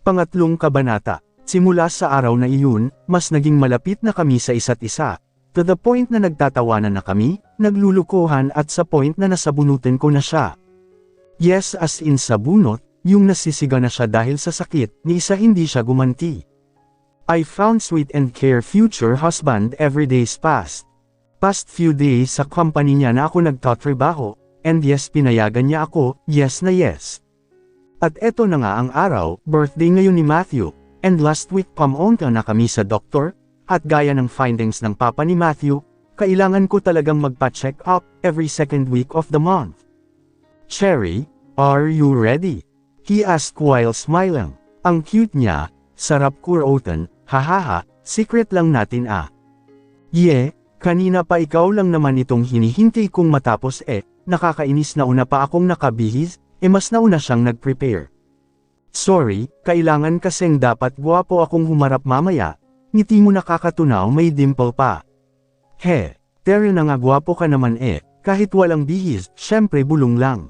Pangatlong kabanata. Simula sa araw na iyon, mas naging malapit na kami sa isa't isa. To the point na nagtatawanan na kami, naglulukuhan at sa point na nasabunutin ko na siya. Yes, as in sabunot, yung nasisiga na siya dahil sa sakit, ni isa hindi siya gumanti. I found sweet and care future husband every days past. Past few days sa company niya na ako nagtatrabaho, and yes pinayagan niya ako, yes na yes. At eto na nga ang araw, birthday ngayon ni Matthew, and last week pumunta na kami sa doktor, at gaya ng findings ng papa ni Matthew, kailangan ko talagang magpa-check up every second week of the month. Cherry, are you ready? He asked while smiling. Ang cute niya, sarap kurotan, hahaha, secret lang natin ah. Yeah, kanina pa ikaw lang naman itong hinihintay kong matapos nakakainis na una pa akong nakabihis, mas nauna siyang nag-prepare. Sorry, kailangan kasing dapat guwapo akong humarap mamaya, ngiti mo nakakatunaw may dimple pa. He, pero na nga guwapo ka naman kahit walang bihis, syempre bulong lang.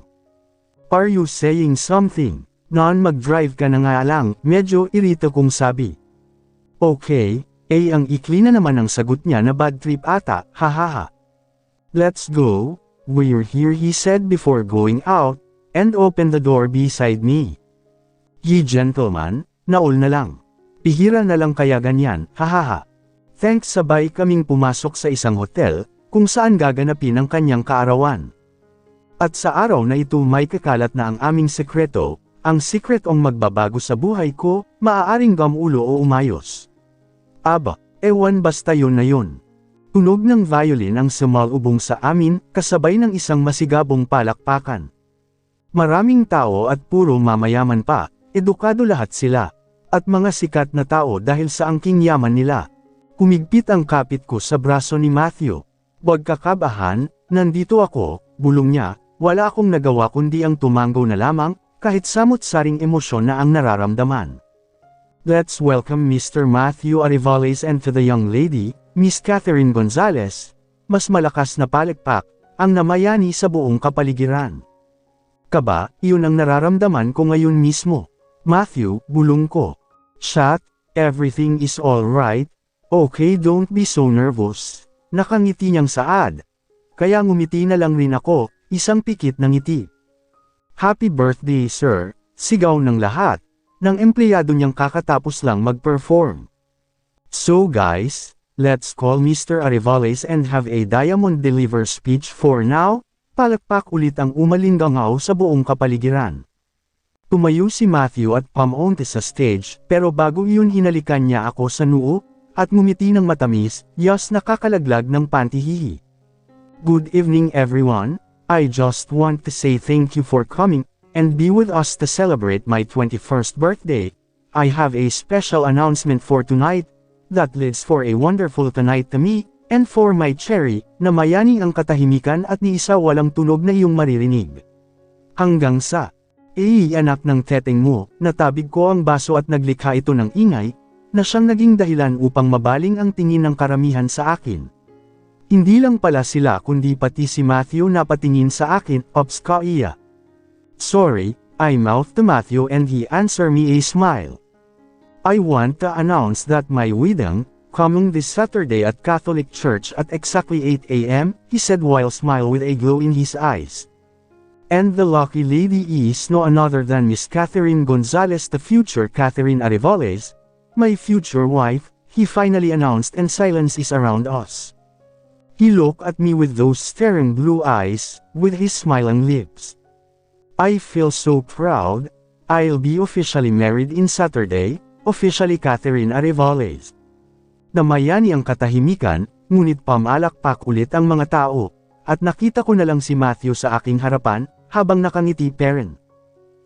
Are you saying something? Non-mag-drive ka na nga lang, medyo irita kong sabi. Okay, ang ikli na naman ang sagot niya na bad trip ata, hahaha. Let's go, we're here he said before going out, and opened the door beside me. Ye gentleman, naol na lang. Pihira na lang kaya ganyan, hahaha. Thanks sabay kaming pumasok sa isang hotel, kung saan gaganapin ang kanyang kaarawan. At sa araw na ito may kakalat na ang aming sekreto, ang sikretong magbabago sa buhay ko, maaaring gamulo o umayos. Aba, ewan basta yun na yun. Tunog ng violin ang sumalubong sa amin, kasabay ng isang masigabong palakpakan. Maraming tao at puro mamayaman pa, edukado lahat sila, at mga sikat na tao dahil sa angking yaman nila. Kumigpit ang kapit ko sa braso ni Matthew. Huwag kakabahan, nandito ako, bulong niya, wala akong nagawa kundi ang tumanggo na lamang, kahit samot-saring emosyon na ang nararamdaman. Let's welcome Mr. Matthew Arevales and to the young lady, Miss Catherine Gonzalez. Mas malakas na palakpak, ang namayani sa buong kapaligiran. Kaba, iyon ang nararamdaman ko ngayon mismo. Matthew, bulong ko. Shut, everything is all right. Okay, don't be so nervous. Nakangiti niyang saad. Kaya ngumiti na lang rin ako, isang pikit ng ngiti. Happy birthday sir, sigaw ng lahat, ng empleyado niyang kakatapos lang mag-perform. So guys, let's call Mr. Arevales and have a diamond deliver speech for now. Palakpak ulit ang umalingangaw sa buong kapaligiran. Tumayo si Matthew at pumunta sa stage, pero bago iyon hinalikan niya ako sa noo, at ngumiti ng matamis, yas nakakalaglag ng pantihihi. Good evening everyone, I just want to say thank you for coming, and be with us to celebrate my 21st birthday. I have a special announcement for tonight, that leads for a wonderful tonight to me, and for my cherry, na mayani ang katahimikan at ni isa walang tunog na iyong maririnig. Hanggang sa, anak ng teteng mo, natabig ko ang baso at naglikha ito ng ingay, na siyang naging dahilan upang mabaling ang tingin ng karamihan sa akin. Hindi lang pala sila kundi pati si Matthew na patingin sa akin, Ops ka iya. Sorry, I mouthed to Matthew and he answered me a smile. I want to announce that my wedding, coming this Saturday at Catholic Church at exactly 8 a.m., he said while smile with a glow in his eyes. And the lucky lady is no another than Miss Catherine Gonzalez, the future Catherine Arevales, my future wife, he finally announced, and silence is around us. He looked at me with those staring blue eyes, with his smiling lips. I feel so proud, I'll be officially married in Saturday, officially Catherine Arevales. Namayani ang katahimikan, ngunit pamalakpak ulit ang mga tao, at nakita ko na lang si Matthew sa aking harapan, habang nakangiti parent.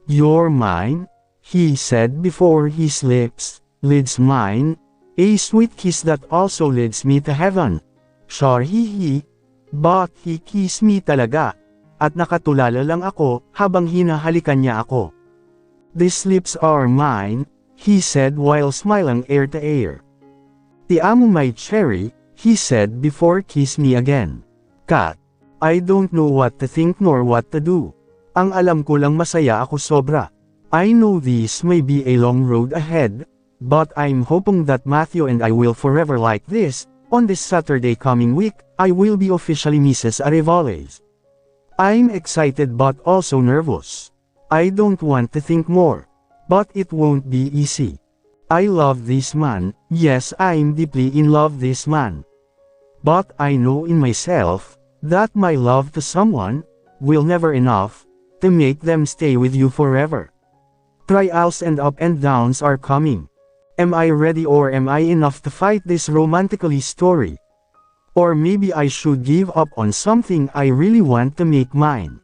You're mine, he said before his lips leads mine, a sweet kiss that also leads me to heaven. Sure he, but he kissed me talaga, at nakatulala lang ako, habang hinahalikan niya ako. These lips are mine, he said while smiling ear to ear. Ti amo my cherry, he said before kiss me again. Kat, I don't know what to think nor what to do. Ang alam ko lang masaya ako sobra. I know this may be a long road ahead, but I'm hoping that Matthew and I will forever like this. On this Saturday coming week, I will be officially Mrs. Arevales. I'm excited but also nervous. I don't want to think more. But it won't be easy. I love this man, yes, I'm deeply in love this man. But I know in myself that my love to someone will never enough to make them stay with you forever. Trials and up and downs are coming. Am I ready or am I enough to fight this romantically story? Or maybe I should give up on something I really want to make mine.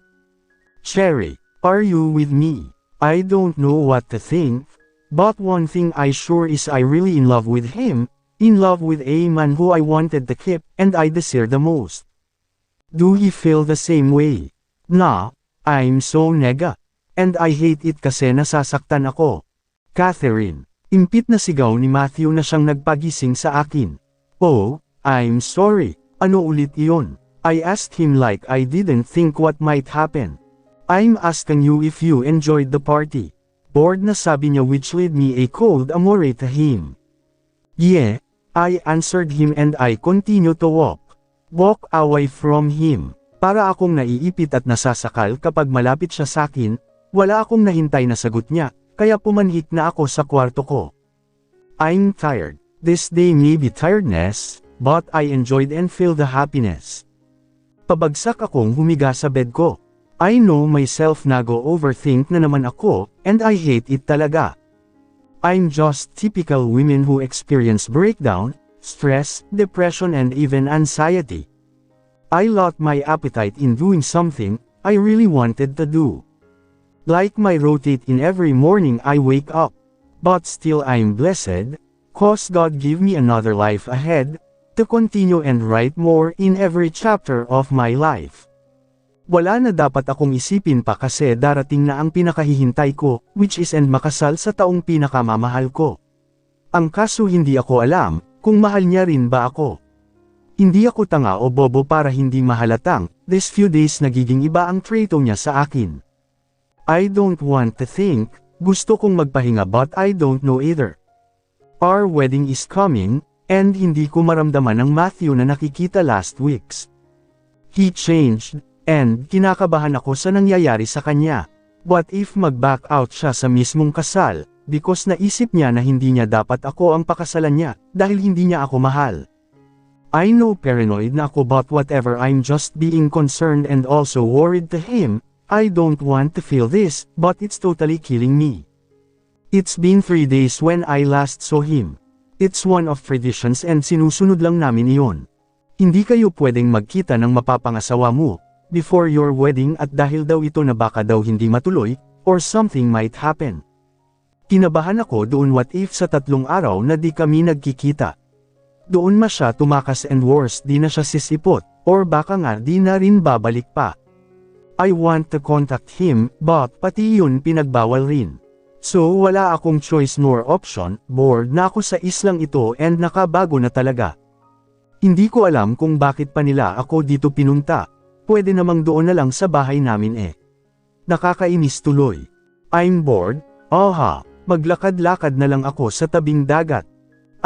Cherry, are you with me? I don't know what to think, but one thing I sure is I really in love with him, in love with a man who I wanted to keep and I desire the most. Do he feel the same way? Nah, I'm so nega. And I hate it kasi nasasaktan ako. Catherine, impit na sigaw ni Matthew na siyang nagpagising sa akin. Oh, I'm sorry, ano ulit iyon? I asked him like I didn't think what might happen. I'm asking you if you enjoyed the party. Bored na sabi niya which led me a cold amore to him. Yeah, I answered him and I continued to walk away from him. Para akong naiipit at nasasakal kapag malapit siya sa akin, wala akong nahintay na sagot niya, kaya pumanhik na ako sa kwarto ko. I'm tired. This day may be tiredness, but I enjoyed and feel the happiness. Pabagsak akong humiga sa bed ko. I know myself na go overthink na naman ako, and I hate it talaga. I'm just typical women who experience breakdown, stress, depression and even anxiety. I lost my appetite in doing something I really wanted to do. Like my routine in every morning I wake up. But still I'm blessed, cause God give me another life ahead, to continue and write more in every chapter of my life. Wala na dapat akong isipin pa kasi darating na ang pinakahihintay ko, which is and makasal sa taong pinakamamahal ko. Ang kaso hindi ako alam, kung mahal niya rin ba ako. Hindi ako tanga o bobo para hindi mahalatang, these few days nagiging iba ang trato niya sa akin. I don't want to think, gusto kong magpahinga but I don't know either. Our wedding is coming, and hindi ko maramdaman ang Matthew na nakikita last weeks. He changed, and kinakabahan ako sa nangyayari sa kanya. What if mag-back out siya sa mismong kasal, because naisip niya na hindi niya dapat ako ang pakasalan niya, dahil hindi niya ako mahal. I know paranoid na ako but whatever I'm just being concerned and also worried to him. I don't want to feel this, but it's totally killing me. It's been 3 days when I last saw him. It's one of traditions and sinusunod lang namin iyon. Hindi kayo pwedeng magkita ng mapapangasawa mo before your wedding at dahil daw ito na baka daw hindi matuloy, or something might happen. Kinabahan ako doon what if sa 3 araw na di kami nagkikita. Doon masya tumakas and worse di na siya sisipot, or baka nga di na rin babalik pa. I want to contact him, but pati yun pinagbawal rin. So wala akong choice nor option, bored na ako sa islang ito and nakabago na talaga. Hindi ko alam kung bakit pa nila ako dito pinunta, pwede namang doon na lang sa bahay namin eh. Nakakainis tuloy. I'm bored, maglakad-lakad na lang ako sa tabing dagat.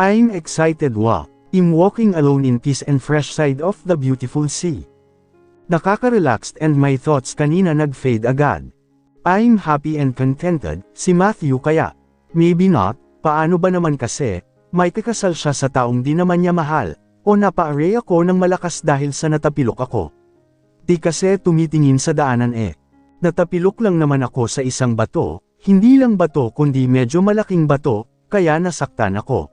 I'm excited I'm walking alone in peace and fresh side of the beautiful sea. Nakaka-relaxed and my thoughts kanina nag-fade agad. I'm happy and contented, si Matthew kaya. Maybe not, paano ba naman kasi, may kakasal siya sa taong di naman niya mahal, o napa-array ako ng malakas dahil sa natapilok ako. Di kasi tumitingin sa daanan eh. Natapilok lang naman ako sa isang bato, hindi lang bato kundi medyo malaking bato, kaya nasaktan ako.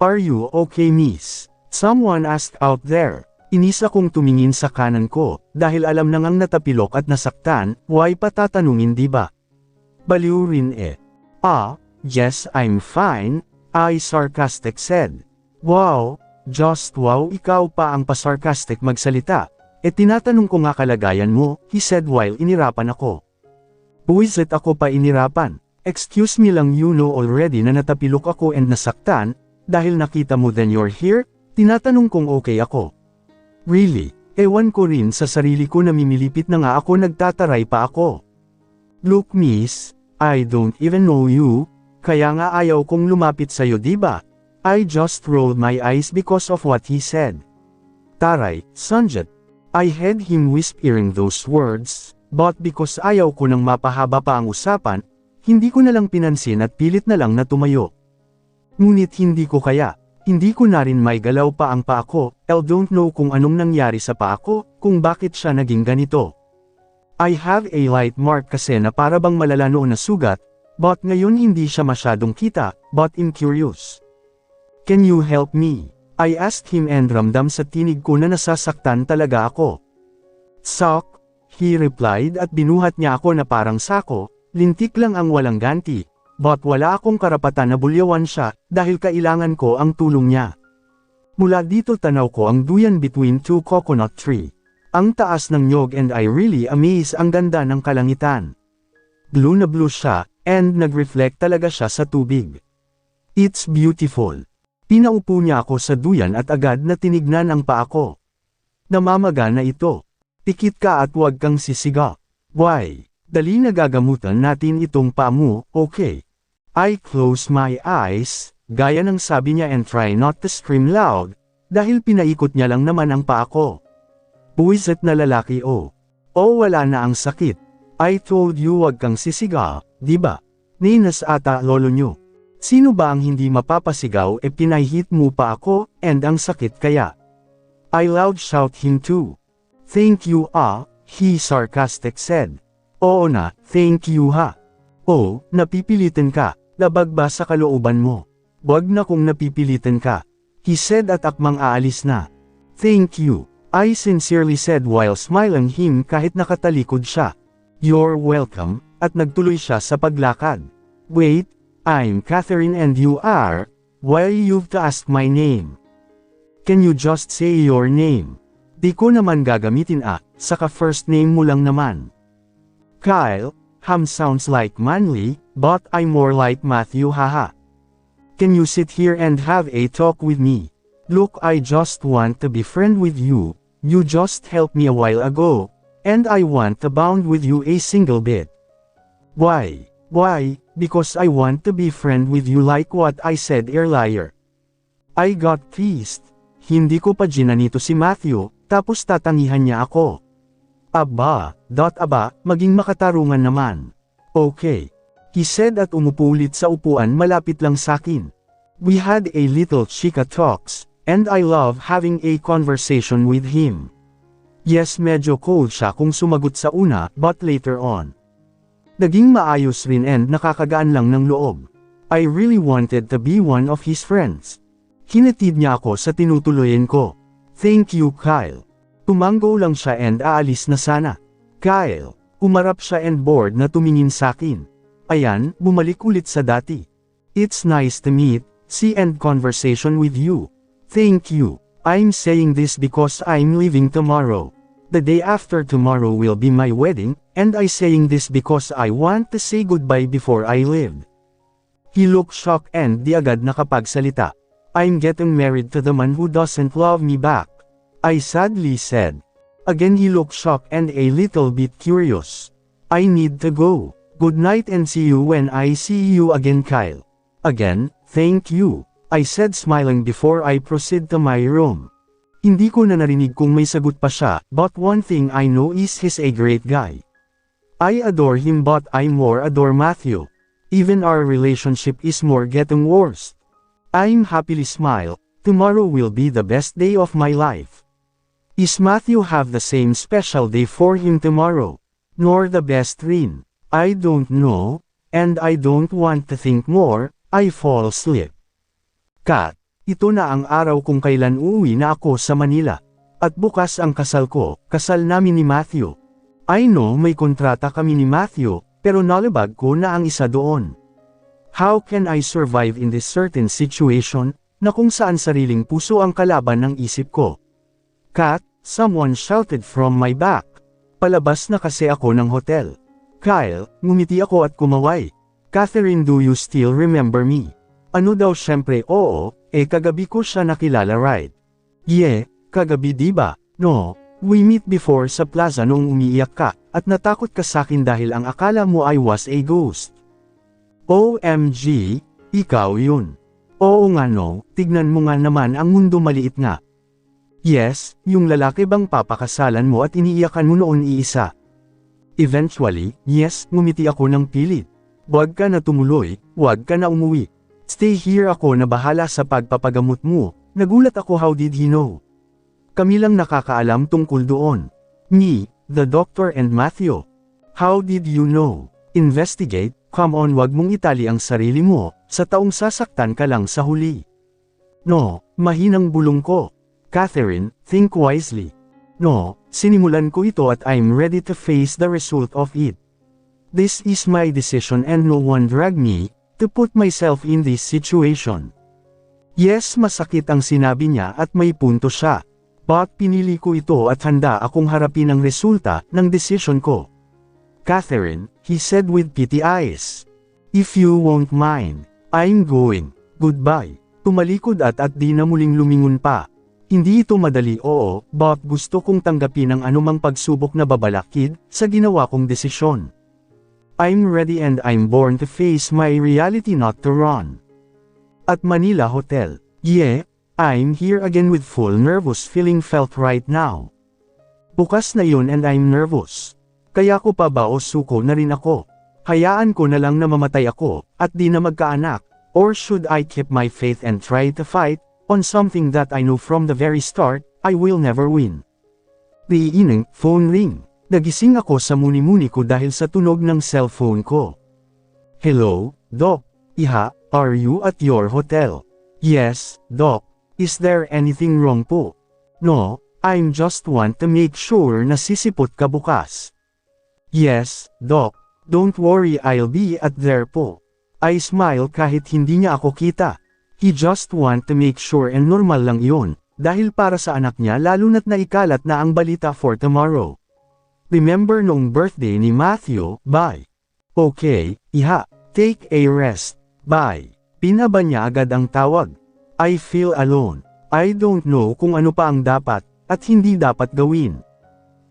Are you okay miss? Someone asked out there. Inis akong tumingin sa kanan ko, dahil alam na ngang natapilok at nasaktan, why patatanungin diba? Baliw rin eh. Yes I'm fine, I sarcastic said. Wow, just wow ikaw pa ang pa-sarcastic magsalita. Tinatanong ko nga kalagayan mo, he said while inirapan ako. Buwisit ako pa inirapan. Excuse me lang you know already na natapilok ako and nasaktan, dahil nakita mo then you're here, tinatanong kong okay ako. Really, ewan ko rin sa sarili ko na mimilipit na nga ako nagtataray pa ako. Look miss, I don't even know you, kaya nga ayaw kong lumapit sa'yo diba? I just rolled my eyes because of what he said. Taray, Sanjat. I had him whispering those words, but because ayaw ko nang mapahaba pa ang usapan, hindi ko na lang pinansin at pilit na lang na tumayo. Ngunit hindi ko kaya, hindi ko na rin may galaw pa ang paa ko, I don't know kung anong nangyari sa paa ko, kung bakit siya naging ganito. I have a light mark kasi na para bang malala noon na sugat, but ngayon hindi siya masyadong kita, but I'm curious. Can you help me? I asked him and ramdam sa tinig ko na nasasaktan talaga ako. Sok, he replied at binuhat niya ako na parang sako, lintik lang ang walang ganti, but wala akong karapatan na bulyawan siya dahil kailangan ko ang tulong niya. Mula dito tanaw ko ang duyan between two coconut tree. Ang taas ng nyog and I really amazed ang ganda ng kalangitan. Blue na blue siya, and nag-reflect talaga siya sa tubig. It's beautiful. Pinaupo niya ako sa duyan at agad na tinignan ang paa ko. Namamaga na ito. Pikit ka at huwag kang sisiga. Why? Dali na gagamutan natin itong paa mo, okay? I close my eyes, gaya ng sabi niya and try not to scream loud, dahil pinaikot niya lang naman ang paa ko. Buwisit na lalaki oh. Oh wala na ang sakit. I told you wag kang sisiga, diba? Ninas ata lolo nyo. Sino ba ang hindi mapapasigaw pinahit mo pa ako, and ang sakit kaya? I loud shout him too. Thank you he sarcastic said. Oo na, thank you ha. Oh, napipilitan ka, labag ba sa kalooban mo? Wag na kung napipilitan ka. He said at akmang aalis na. Thank you, I sincerely said while smiling him kahit nakatalikod siya. You're welcome, at nagtuloy siya sa paglakad. Wait, I'm Catherine and you are? Why you've to ask my name? Can you just say your name? Di ko naman gagamitin saka first name mo lang naman. Kyle, sounds like manly, but I'm more like Matthew haha. Can you sit here and have a talk with me? Look, I just want to be friend with you, you just helped me a while ago, and I want to bond with you a single bit. Why? Why? Because I want to be friend with you like what I said earlier. I got pissed. Hindi ko pa ginanito si Matthew, tapos tatangihan niya ako. Aba, maging makatarungan naman. Okay. He said at umupo ulit sa upuan malapit lang sakin. We had a little chika talks, and I love having a conversation with him. Yes, medyo cold siya kung sumagot sa una, but later on. Naging maayos rin and nakakagaan lang ng loob. I really wanted to be one of his friends. Kinatid niya ako sa tinutuloyin ko. Thank you Kyle. Tumango lang siya and aalis na sana. Kyle, umarap siya and bored na tumingin sakin. Ayan, bumalik ulit sa dati. It's nice to meet, see and conversation with you. Thank you. I'm saying this because I'm leaving tomorrow. The day after tomorrow will be my wedding, and I saying this because I want to say goodbye before I leave. He looked shocked and di agad nakapagsalita. I'm getting married to the man who doesn't love me back. I sadly said. Again he looked shocked and a little bit curious. I need to go. Good night and see you when I see you again Kyle. Again, thank you, I said smiling before I proceed to my room. Hindi ko na narinig kung may sagot pa siya, but one thing I know is he's a great guy. I adore him but I more adore Matthew. Even our relationship is more getting worse. I'm happily smile, tomorrow will be the best day of my life. Is Matthew have the same special day for him tomorrow? Nor the best rin? I don't know, and I don't want to think more, I fall asleep. Kat. Ito na ang araw kung kailan uuwi na ako sa Manila. At bukas ang kasal ko, kasal namin ni Matthew. I know may kontrata kami ni Matthew, pero nalabag ko na ang isa doon. How can I survive in this certain situation, na kung saan sariling puso ang kalaban ng isip ko? Kat, someone shouted from my back. Palabas na kasi ako ng hotel. Kyle, ngumiti ako at kumaway. Catherine, do you still remember me? Ano daw syempre oo, kagabi ko siya nakilala right? Yeah, kagabi diba? No, we meet before sa plaza noong umiiyak ka, at natakot ka sakin dahil ang akala mo I was a ghost. OMG, ikaw yun. Oo nga no, tignan mo nga naman ang mundo maliit nga. Yes, yung lalaki bang papakasalan mo at iniiyakan mo noon iisa. Eventually, yes, ngumiti ako ng pilit. Huwag ka na tumuloy, huwag ka na umuwi. Stay here, ako na bahala sa pagpapagamot mo. Nagulat ako, how did he know? Kami lang nakakaalam tungkol doon. Me, the doctor and Matthew. How did you know? Investigate, come on, wag mong itali ang sarili mo, sa taong sasaktan ka lang sa huli. No, mahinang bulong ko. Catherine, think wisely. No, sinimulan ko ito at I'm ready to face the result of it. This is my decision and no one drag me to put myself in this situation. Yes, masakit ang sinabi niya at may punto siya. But pinili ko ito at handa akong harapin ang resulta ng decision ko. Catherine, he said with pity eyes. If you won't mind, I'm going. Goodbye. Tumalikod at di na muling lumingon pa. Hindi ito madali, oo, but gusto kong tanggapin ang anumang pagsubok na babalakid sa ginawa kong desisyon. I'm ready and I'm born to face my reality, not to run. At Manila Hotel. Yeah, I'm here again with full nervous feeling felt right now. Bukas na yun and I'm nervous. Kaya ko pa ba o suko na rin ako? Hayaan ko na lang na mamatay ako, at di na magkaanak, or should I keep my faith and try to fight, on something that I know from the very start, I will never win. Iining, phone ring. Nagising ako sa muni-muni ko dahil sa tunog ng cellphone ko. Hello, Doc. Iha, are you at your hotel? Yes, Doc. Is there anything wrong po? No, I'm just want to make sure na sisipot ka bukas. Yes, Doc. Don't worry, I'll be at there po. I smile kahit hindi niya ako kita. He just want to make sure and normal lang yun, dahil para sa anak niya lalo na't naikalat na ang balita for tomorrow. Remember noong birthday ni Matthew, bye. Okay, Iha, take a rest, bye. Pinaba niya agad ang tawag. I feel alone. I don't know kung ano pa ang dapat, at hindi dapat gawin.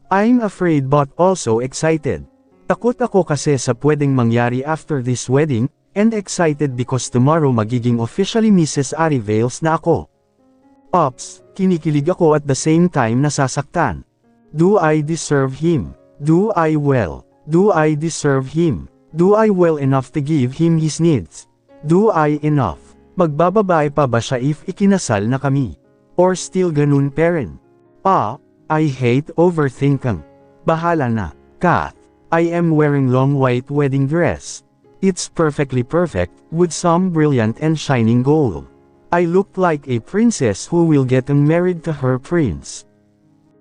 I'm afraid but also excited. Takot ako kasi sa pwedeng mangyari after this wedding, and excited because tomorrow magiging officially Mrs. Arivales na ako. Ops, kinikilig ako at the same time nasasaktan. Do I deserve him? Do I well? Do I deserve him? Do I well enough to give him his needs? Do I enough? Magbababae pa ba siya if ikinasal na kami? Or still ganun parent? I hate overthinking. Bahala na. Kath, I am wearing long white wedding dress. It's perfectly perfect, with some brilliant and shining gold. I look like a princess who will get married to her prince.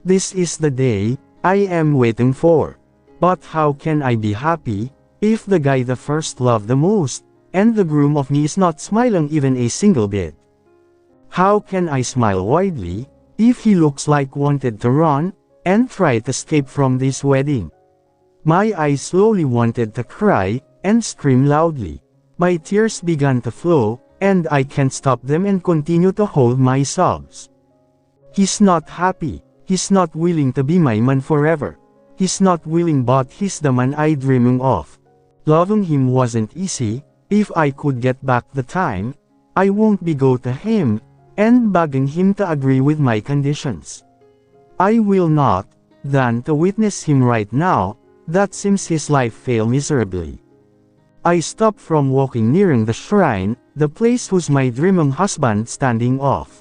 This is the day I am waiting for. But how can I be happy if the guy the first loved the most, and the groom of me is not smiling even a single bit? How can I smile widely if he looks like wanted to run and try to escape from this wedding? My eyes slowly wanted to cry and scream loudly. My tears began to flow, and I can't stop them and continue to hold my sobs. He's not happy. He's not willing to be my man forever. He's not willing, but he's the man I dreaming of. Loving him wasn't easy. If I could get back the time, I won't be go to him, and begging him to agree with my conditions. I will not, than to witness him right now, that seems his life fail miserably. I stopped from walking nearing the shrine, the place whose my dreaming husband standing off.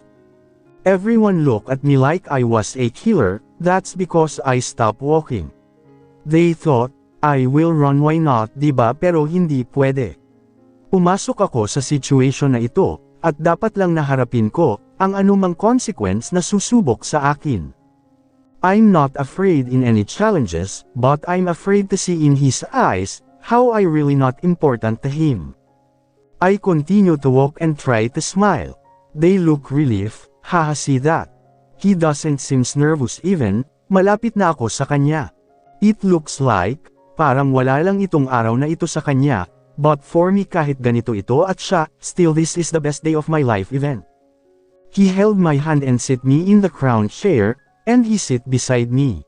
Everyone looked at me like I was a killer, that's because I stopped walking. They thought, I will run, why not, diba, pero hindi pwede. Pumasok ako sa situation na ito, at dapat lang naharapin ko, ang anumang consequence na susubok sa akin. I'm not afraid in any challenges, but I'm afraid to see in his eyes, how I really not important to him. I continue to walk and try to smile. They look relief. Haha, see that. He doesn't seems nervous even, malapit na ako sa kanya. It looks like, parang wala lang itong araw na ito sa kanya, but for me kahit ganito ito at siya, still this is the best day of my life event. He held my hand and sit me in the crown chair, and he sit beside me.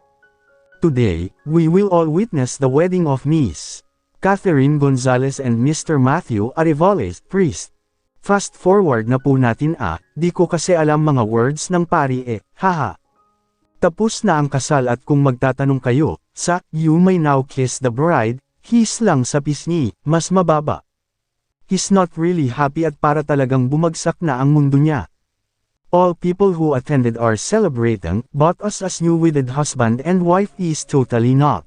Today, we will all witness the wedding of Miss Catherine Gonzalez and Mr. Matthew Arevales, priest. Fast forward na po natin di ko kasi alam mga words ng pari haha. Tapos na ang kasal at kung magtatanong kayo, you may now kiss the bride, he's lang sa pisngi, mas mababa. He's not really happy at para talagang bumagsak na ang mundo niya. All people who attended are celebrating, but us as new-wedded husband and wife is totally not.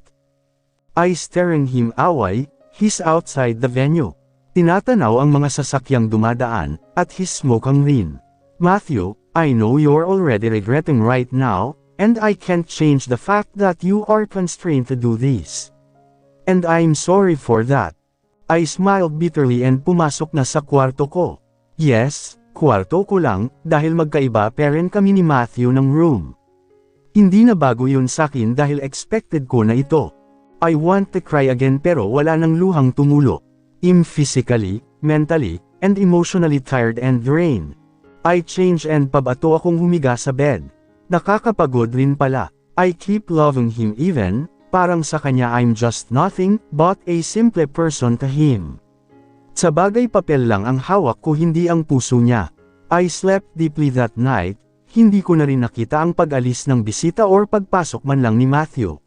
I staring him away, he's outside the venue. Tinatanaw ang mga sasakyang dumadaan, at his smoking rin. Matthew, I know you're already regretting right now, and I can't change the fact that you are constrained to do this. And I'm sorry for that. I smiled bitterly and pumasok na sa kwarto ko. Yes, kwarto ko lang, dahil magkaiba parent kami ni Matthew ng room. Hindi na bago yun sakin dahil expected ko na ito. I want to cry again pero wala nang luhang tumulo. I'm physically, mentally, and emotionally tired and drained. I change and pabato akong humiga sa bed. Nakakapagod rin pala. I keep loving him even, parang sa kanya I'm just nothing, but a simple person to him. Sa bagay papel lang ang hawak ko hindi ang puso niya. I slept deeply that night, hindi ko na rin nakita ang pag-alis ng bisita or pagpasok man lang ni Matthew.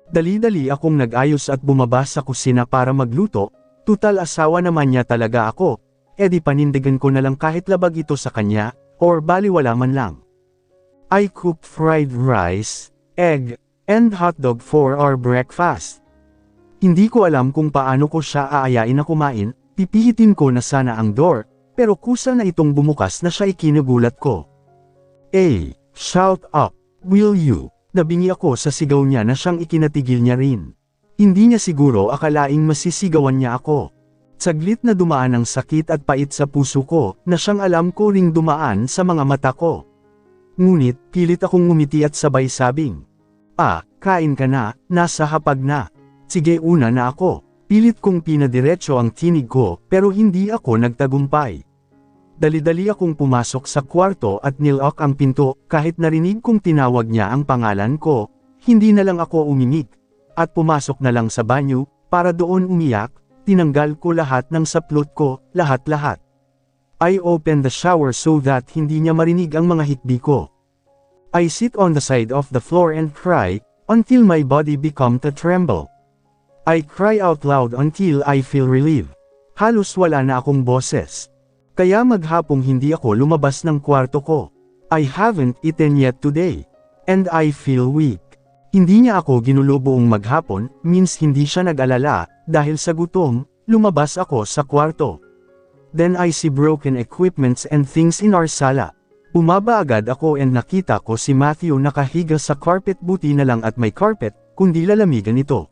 Dali-dali akong nag-ayos at bumaba sa kusina para magluto, tutal asawa naman niya talaga ako, edi panindigan ko na lang kahit labag ito sa kanya, or baliwala man lang. I cooked fried rice, egg, and hotdog for our breakfast. Hindi ko alam kung paano ko siya aayain na kumain, pipihitin ko na sana ang door, pero kusa na itong bumukas na siya ikinagulat ko. Shout up, will you? Nabingi ako sa sigaw niya na siyang ikinatigil niya rin. Hindi niya siguro akalaing masisigawan niya ako. Saglit na dumaan ang sakit at pait sa puso ko, na siyang alam ko ring dumaan sa mga mata ko. Ngunit, pilit akong ngumiti at sabay sabing, kain ka na, nasa hapag na. Sige una na ako. Pilit kong pinadiretso ang tinig ko, pero hindi ako nagtagumpay. Dali-dali akong pumasok sa kwarto at nilok ang pinto, kahit narinig kong tinawag niya ang pangalan ko, hindi na lang ako umimik. At pumasok na lang sa banyo, para doon umiyak, tinanggal ko lahat ng saplot ko, lahat-lahat. I opened the shower so that hindi niya marinig ang mga hikbi ko. I sit on the side of the floor and cry, until my body become to tremble. I cry out loud until I feel relief. Halos wala na akong boses. Kaya maghapong hindi ako lumabas ng kwarto ko. I haven't eaten yet today. And I feel weak. Hindi niya ako ginulo buong maghapon, means hindi siya nag-alala, dahil sa gutom, lumabas ako sa kwarto. Then I see broken equipments and things in our sala. Bumaba agad ako and nakita ko si Matthew nakahiga sa carpet, buti na lang at may carpet, kundi lalamigan ito.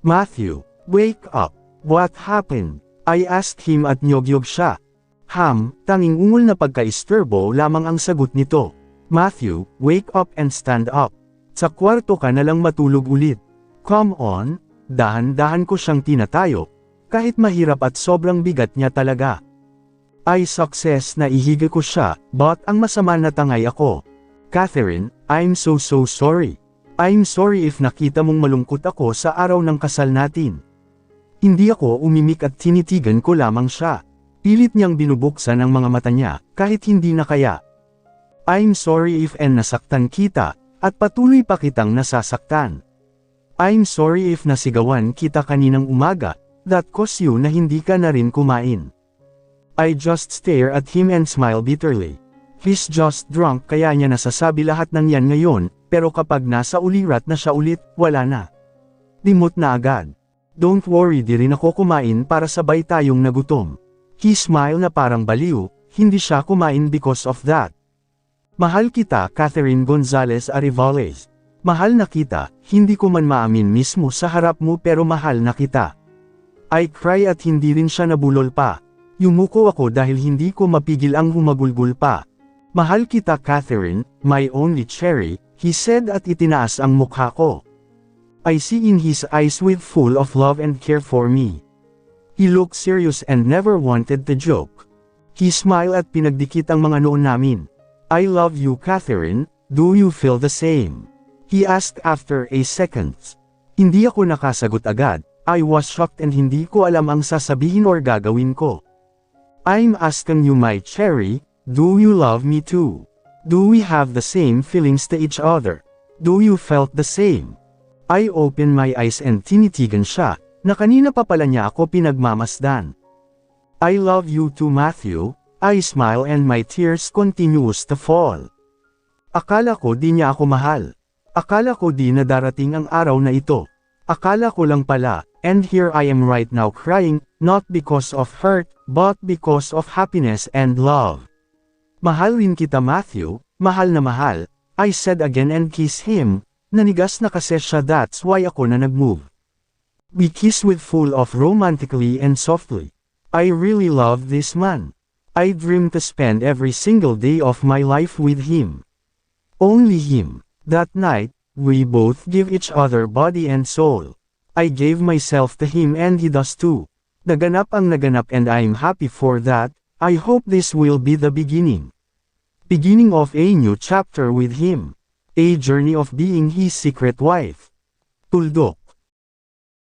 Matthew, wake up. What happened? I asked him at nyogyog siya. Tanging ungol na pagka-isturbo lamang ang sagot nito. Matthew, wake up and stand up. Sa kwarto ka na lang matulog ulit. Come on, dahan-dahan ko siyang tinatayo. Kahit mahirap at sobrang bigat niya talaga. I success na ihiga ko siya, but ang masama na tangay ako. Catherine, I'm so sorry. I'm sorry if nakita mong malungkot ako sa araw ng kasal natin. Hindi ako umimik at tinitigan ko lamang siya. Pilit niyang binubuksan ang mga mata niya, kahit hindi na kaya. I'm sorry if nasaktan kita, at patuloy pa kitang nasasaktan. I'm sorry if nasigawan kita kaninang umaga, that caused you na hindi ka na rin kumain. I just stare at him and smile bitterly. He's just drunk kaya niya nasasabi lahat ng yan ngayon, pero kapag nasa ulirat na siya ulit, wala na. Dimot na agad. Don't worry, di rin ako kumain para sabay tayong nagutom. He smiled na parang baliw, hindi siya kumain because of that. Mahal kita, Catherine Gonzalez Arevales. Mahal na kita, hindi ko man maamin mismo sa harap mo pero mahal na kita. I cry at hindi rin siya nabulol pa. Yumuko ako dahil hindi ko mapigil ang humagulgul pa. Mahal kita, Catherine, my only cherry, he said at itinaas ang mukha ko. I see in his eyes with full of love and care for me. He looked serious and never wanted to joke. He smiled at pinagdikit ang mga noon namin. I love you, Catherine, do you feel the same? He asked after a second. Hindi ako nakasagot agad, I was shocked and hindi ko alam ang sasabihin or gagawin ko. I'm asking you my cherry, do you love me too? Do we have the same feelings to each other? Do you felt the same? I opened my eyes and tinitigan siya, na kanina pa pala niya ako pinagmamasdan. I love you too Matthew, I smile and my tears continues to fall. Akala ko di niya ako mahal. Akala ko di na darating ang araw na ito. Akala ko lang pala, and here I am right now crying, not because of hurt, but because of happiness and love. Mahal rin kita Matthew, mahal na mahal, I said again and kissed him, nanigas na kasi siya that's why ako na nag-move. We kiss with full of romantically and softly. I really love this man. I dream to spend every single day of my life with him. Only him. That night, we both give each other body and soul. I gave myself to him and he does too. Naganap ang naganap and I'm happy for that, I hope this will be the beginning. Beginning of a new chapter with him. A journey of being his secret wife. Tuldok.